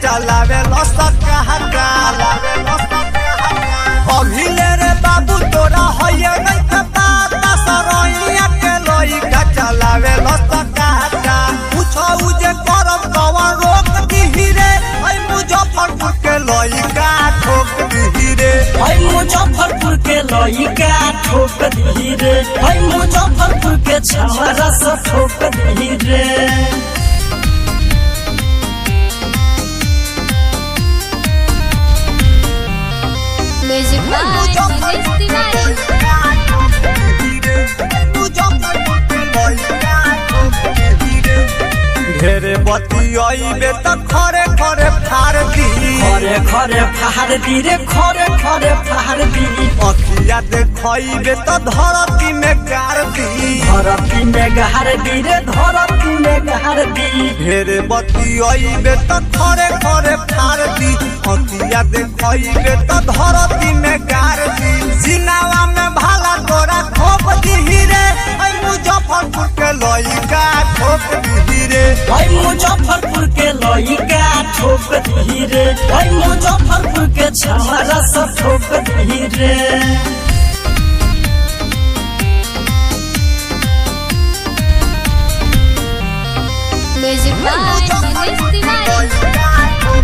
चलावे लसका हटा अभिले रे बाबू तोरा हइया नहीं खता सरैया के लइका चलावे लसका हटा पूछो जे करब कवन रोक दिही रे हई मुजफ्फरपुर के लइका ठोक दिही रे हई मुजफ्फरपुर के लइका ठोक दिही रे हई मुजफ्फरपुर के छवरा से ठोक दिही रे म्यूजिक बाय मनीष तिवारी ढेरे बतियाइबे त खरे खरे फाड़ दी खरे खरे फाड़ दी रे खरे खरे फाड़ दी अखिया देखइबे त धरती में गाड़ दी धरती में गाड़ दी रे धरती में गाड़ दी ढेरे बतियाइबे त खरे खरे फाड़ दी अखिया देखइबे त धरती में गाड़ दी सिनावा में भाला तोरा ठोक दिही रे हई मुजफ्फरपुर के लइका ठोक दिही रे हई मुजफ्फरपुर के लइका ठोक दिही रे हई मुजफ्फरपुर के छवरा से ठोक दिही रे music by Manish Tiwari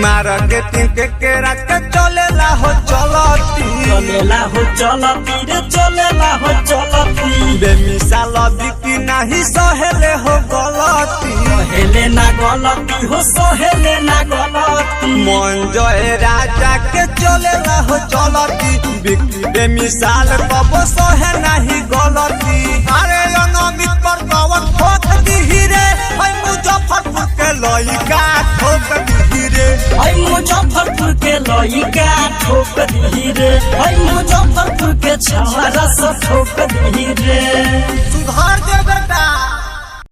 marketing के केरा के चलेला हो चलती चलेला हो चलती रे चलेला हो चलती बेमिसाल बिकी नहीं सहेले हो गलती सहेले ना गलती हो सहेले ना गलती मंजय राजा के चलेला हो चलती बिकी बेमिसाल कबो सहे नहीं गलती अरे अनमित पर कवन ठोक दिही रे हई मुजफ्फरपुर के लइका ठोक दिही रे हई मुजफ्फरपुर के लइका ठोक दिही रे हई मुजफ्फरपुर के छवरा से ठोक दिही रे सुधार दे बेटा।